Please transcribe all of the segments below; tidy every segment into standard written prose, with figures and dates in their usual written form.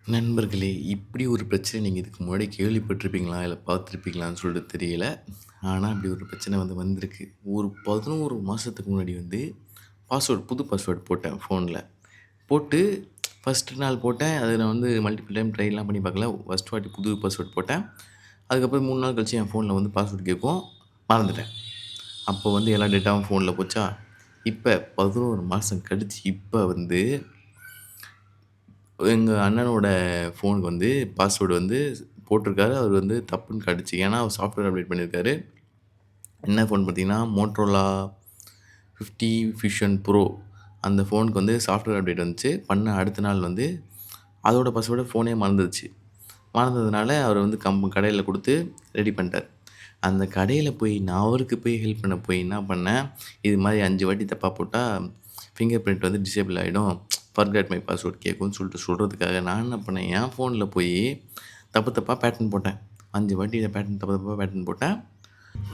நண்பர்களே, இப்படி ஒரு பிரச்சனை நீங்க இதுக்கு முன்னாடி கேள்விப்பட்டிருப்பீங்களா? இல்ல பார்த்துருப்பீங்களான்னு சொல்லிட்டு தெரியல. ஆனா, இப்படி ஒரு பிரச்சனை வந்திருக்கு. ஒரு 11 மாசத்துக்கு முன்னாடி புது பாஸ்வேர்ட் போட்டேன் ஃபோன்ல. போட்டு ஃபர்ஸ்ட்டு நாள் போட்டேன். அது நான் மல்டிபிள் டைம் ட்ரைலாம் பண்ணி பார்க்கல. ஃபர்ஸ்ட் வாட்டி புது பாஸ்வேர்ட் போட்டேன். அதுக்கப்புறம் 3 நாள் கழிச்சு என் ஃபோன்ல பாஸ்வேர்ட் கேட்கும். மறந்துட்டேன். அப்போ எல்லா டேட்டாவும் ஃபோன்ல போச்சா, இப்ப 11 மாசம் கழிச்சு இப்ப எங்க அண்ணனோட ஃபோனுக்கு பாஸ்வேர்டு போட்டிருக்காரு. அவரு தப்புன்னு காட்டுச்சு. ஏன்னா, அவர் சாஃப்ட்வேர் அப்டேட் பண்ணியிருக்காரு. என்ன ஃபோன் பார்த்தீங்கன்னா, Motorola 50 Fusion Pro. அந்த ஃபோனுக்கு சாஃப்ட்வேர் அப்டேட் வந்துச்சு. பண்ண அடுத்த நாள் அதோட பாஸ்வேர்ட ஃபோனே மறந்துருச்சு. மறந்ததுனால அவர் கடையில குடுத்து ரெடி பண்ணிட்டாரு. அந்த கடையில போய் நான் அவருக்கு ஹெல்ப் பண்ண என்ன பண்ணேன், இது மாரி 5 வாட்டி தப்பா போட்டா ஃபிங்கர் பிரிண்ட் டிசேபிள் ஆயிடும். ஃபர்காட் மை பாஸ்வேர்ட் கேட்கும்னு சொல்றதுக்காக நான் என்ன பண்ணேன், என் ஃபோன்ல தப்பு தப்பா பேட்டர்ன் போட்டேன். 5 வாட்டி பேட்டர்ன் தப்பு தப்பா பேட்டர்ன் போட்டேன்.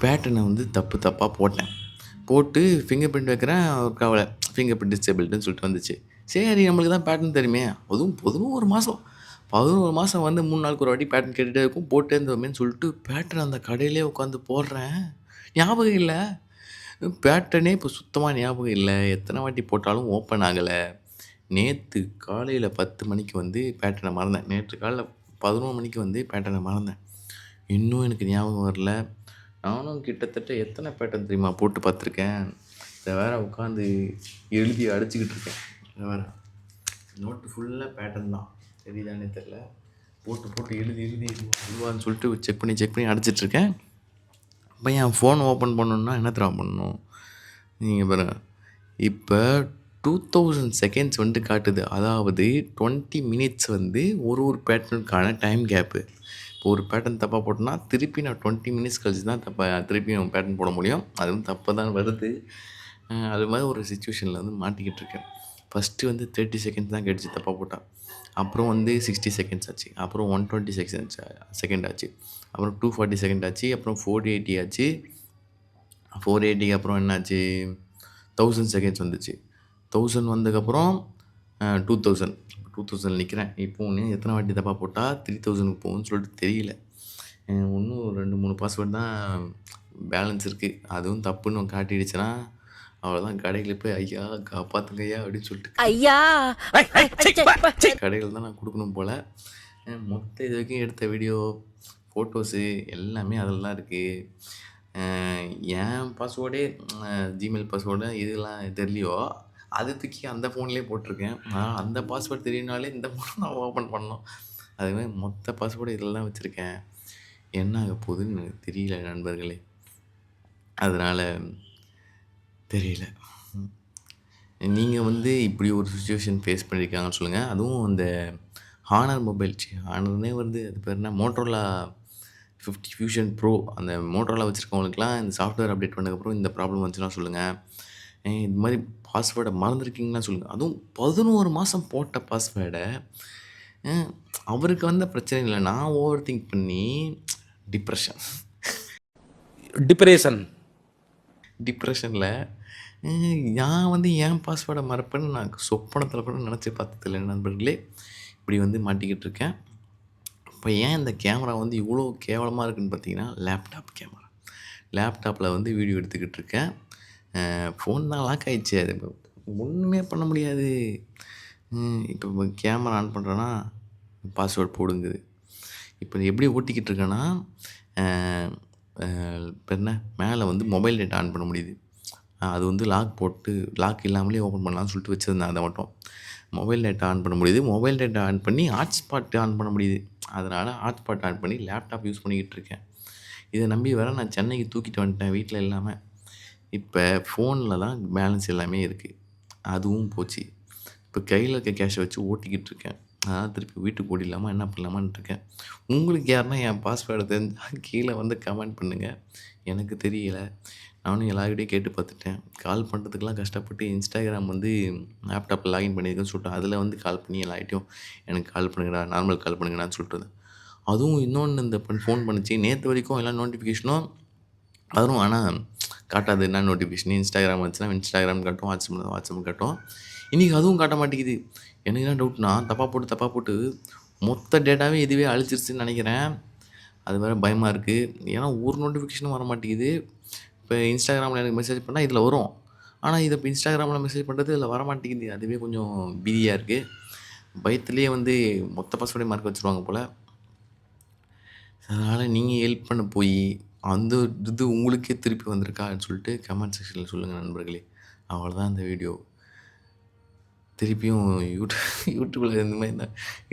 பேட்டர்ன தப்பு தப்பா போட்டேன். போட்டு ஃபிங்கர் பிரிண்ட் வைக்கிறேன். கவல ஃபிங்கர் பிரிண்ட் டிசேபிள்டுன்னு சொல்லிட்டு வந்துச்சு. சரி நம்மளுக்கு தான் பேட்டர்ன் தெரியுமே. அதுவும் 11 மாசம். 11 மாசம் 3 நாளுக்கு ஒரு வாட்டி பேட்டர்ன் கேட்டுட்டே இருக்கும். போட்டே இருந்தோமேன்னு சொல்லிட்டு பேட்டர்ன் அந்த கடையிலேயே உட்காந்து போடுறேன். ஞாபகம் இல்ல. பேட்டர்னே இப்போ சுத்தமா ஞாபகம் இல்ல. எத்தன வாட்டி போட்டாலும் ஓப்பன் ஆகல. நேத்து காலையில 10 மணிக்கு பேட்டர்ன மறந்தேன். நேற்று காலைல 11 மணிக்கு பேட்டர்ன மறந்தேன். இன்னும் எனக்கு ஞாபகம் வரல. நானும் கிட்டத்தட்ட எத்தன பேட்டர்ன் தெரியுமா போட்டு பார்த்துருக்கேன். இத வேற உட்காந்து எழுதி அடிச்சுக்கிட்டு இருக்கேன். இத வேற நோட்டு ஃபுல்லா பேட்டர்ன் தான். தெரியுதான்னே தெரியல. போட்டு போட்டு எழுதி எழுதி இதுவான்னு சொல்லிட்டு செக் பண்ணி அடிச்சிட்டுருக்கேன். அப்போ என் ஃபோன் ஓப்பன் பண்ணணுன்னா என்ன தெரியுமா பண்ணணும்? நீங்க பாருங்க. இப்ப 2000 செகண்ட்ஸ் காட்டுது. அதாவது 20 மினிட்ஸ் ஒரு பேட்டர்னுக்கான டைம் கேப்பு. இப்போ ஒரு பேட்டர்ன் தப்பா போட்டேன்னா, திருப்பி நான் 20 மினிட்ஸ் கழிச்சு தான் திருப்பியும் பேட்டர்ன் போட முடியும். அதுவும் தப்பா தான் வருது. அது மாரி ஒரு சிச்சுவேஷன்ல மாட்டிக்கிட்டு இருக்கேன். ஃபர்ஸ்ட்டு 30 செகண்ட்ஸ் தான் கேட்டுச்சு தப்பா போட்டா. அப்புறம் 60 செகண்ட்ஸ் ஆச்சு. அப்புறம் 120 செகண்ட் ஆச்சு. அப்புறம் 240 செகண்ட் ஆச்சு. அப்புறம் 480 ஆச்சு. 480க்கு அப்புறம் என்னாச்சு? 1000 செகண்ட்ஸ் வந்துச்சு. 1000 வந்ததுக்கப்புறம் 2000. 2000ல நிக்கிறேன். இப்போ இன்னும் எத்தன வாட்டி தப்பா போட்டா 3000க்கு போகும்ன்னு சொல்லிட்டு தெரியல. இன்னும் 2, 3 பாஸ்வேர்ட் தான் பேலன்ஸ் இருக்கு. அதுவும் தப்புன்னு காட்டிடுச்சுன்னா, அவ்வளோதான் கடையில போய் "ஐயா காப்பாத்துங்க ஐயா" அப்படின்னு சொல்லிட்டு ஐயா! கடையில தான் நான் குடுக்கணும் போல. மொத்த இதுவரைக்கும் எடுத்த வீடியோ, ஃபோட்டோஸு எல்லாமே அதில தான் இருக்கு. அ என் பாஸ்வேர்டே ஜிமெயில் பாஸ்வேர்டு இதெல்லாம் தெரியலையோ, அத தூக்கி அந்த ஃபோன்லேயே போட்டுருக்கேன். அந்த பாஸ்வேர்ட் தெரியணும்னாலே இந்த ஃபோன தான் ஓப்பன் பண்ணணும். அதுமாரி மொத்த பாஸ்வேர்டும் இதில தான் வச்சிருக்கேன். என்ன ஆக போகுதுன்னு எனக்கு தெரியல நண்பர்களே! அதனால தெரியல. நீங்க இப்படி ஒரு சிச்சுவேஷன் ஃபேஸ் பண்ணியிருக்காங்கன்னு சொல்லுங்க. அதுவும் அந்த ஹானர் மொபைல் ஹானர்னே அது பேர் என்ன? மோட்டோரோலா 50 ஃபியூஷன் ப்ரோ அந்த மோட்டோரோலா வச்சிருக்கவங்களுக்குலாம் இந்த சாஃப்ட்வேர் அப்டேட் பண்ணதுக்கப்புறம் இந்த ப்ராப்ளம் வந்துச்சுன்னா சொல்லுங்க. இது மாரி பாஸ்வேர்ட மறந்துருக்கீங்கன்னா சொல்லுங்க. அதுவும் 11 மாசம் போட்ட பாஸ்வேர்ட அ அவருக்கு வந்த பிரச்சனை இல்ல. நான் ஓவர் திங்க் பண்ணி டிப்ரஷன். டிப்ரேஷன். டிப்ரஷன்ல நான் என் பாஸ்வேர்ட மறப்பேன்னு நான் சொப்பனத்தில கூட நெனச்சு பார்த்ததில்ல நண்பர்களே. இப்படி மாட்டிக்கிட்டு இருக்கேன். இப்போ ஏன் இந்த கேமரா இவ்வளோ கேவலமா இருக்குன்னு பார்த்தீங்கன்னா, லேப்டாப் கேமரா. லேப்டாப்பில வீடியோ எடுத்துக்கிட்டு இருக்கேன். ஃபோன் தான் லாக் ஆயிடுச்சு. அது ஒண்ணுமே பண்ண முடியாது. இப்போ கேமரா ஆன் பண்றேன்னா, பாஸ்வேர்ட் போடுங்குது. இப்போ எப்படி ஓட்டிக்கிட்டு இருக்கேன்னா, அ அ பேர் என்ன? மேல மொபைல் டேட்டா ஆன் பண்ண முடியுது. அது லாக் இல்லாமலே ஓப்பன் பண்ணலாம்னு சொல்லிட்டு வச்சிருந்தேன் அத மட்டும். மொபைல் டேட்டா ஆன் பண்ண முடியுது. மொபைல் டேட்டா ஆன் பண்ணி ஹாட்ஸ்பாட் ஆன் பண்ண முடியுது. அதனால ஹாட்ஸ்பாட் ஆன் பண்ணி லேப்டாப் யூஸ் பண்ணிக்கிட்டு இருக்கேன். இத நம்பி வேற நான் சென்னைக்கு தூக்கிட்டு வந்துட்டேன் வீட்ல இல்லாம. இப்ப ஃபோன்ல தான் பேலன்ஸ் எல்லாமே இருக்கு. அதுவும் போச்சு. இப்ப கையில இருக்க கேஷ வச்சு ஓட்டிக்கிட்டு இருக்கேன். அதான் திருப்பி வீட்டுக்கு ஓடிடலாமா, என்ன பண்ணலாமான்ட்டு இருக்கேன். உங்களுக்கு யாருன்னா என் பாஸ்வேர்டு தெரிஞ்சா கீழ கமெண்ட் பண்ணுங்க. எனக்கு தெரியல. நானும் எல்லார்கிட்டயும் கேட்டு பார்த்துட்டேன். கால் பண்ணுறதுக்குலாம் கஷ்டப்பட்டு Instagram லேப்டாப்ல லாகின் பண்ணியிருக்கேன்னு சொல்லிட்டு, அதில கால் பண்ணி எல்லார்கிட்டயும் எனக்கு கால் பண்ணுங்கடா, நார்மல் கால் பண்ணுங்கடான்னு சொல்லிட்டு இருந்தேன். அதுவும் இன்னொன்னு இந்த ஃபோன் பண்ணுச்சு. நேத்து வரைக்கும் எல்லா நோட்டிஃபிகேஷனும் வரும். ஆனா காட்டாது என்ன நோட்டிஃபிகேஷன். Instagram வந்துச்சுன்னா Instagram காட்டும். WhatsApp காட்டும். இன்னைக்கு அதுவும் காட்ட மாட்டேங்குது. எனக்கு என்ன டவுட்னா, தப்பா போட்டு மொத்த டேட்டாவே இதுவே அழிச்சிருச்சுன்னு நெனைக்கிறேன். அது வேற பயமா இருக்கு. ஏன்னா ஒரு நோட்டிஃபிகேஷனும் வர மாட்டேங்குது. இப்ப Instagramல எனக்கு மெசேஜ் பண்ணா இதில வரும். ஆனா இத இப்ப Instagramல மெசேஜ் பண்றது இதில வரமாட்டேங்குது. அதுவே கொஞ்சம் பீதியா இருக்கு. பயத்திலேயே வந்து மொத்த பாஸ்வேர்டையும் மறக்க வச்சுருவாங்க போல. அதனால நீங்க ஹெல்ப் பண்ண போயி, அந்த இது உங்களுக்கே திருப்பி வந்திருக்கான்னு சொல்லிட்டு கமெண்ட் செக்ஷன்ல சொல்லுங்க நண்பர்களே. அவ்வளோதான் இந்த வீடியோ. திருப்பியும் யூடியூப்ல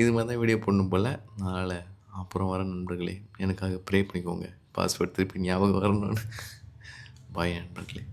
இது மாரி தான் வீடியோ போடணும் போல. அதனால அப்புறம் வரேன் நண்பர்களே. எனக்காக ப்ரே பண்ணிக்கோங்க. பாஸ்வேர்ட் திருப்பி ஞாபகம் வரணும்னு. பாய் நண்பர்களே.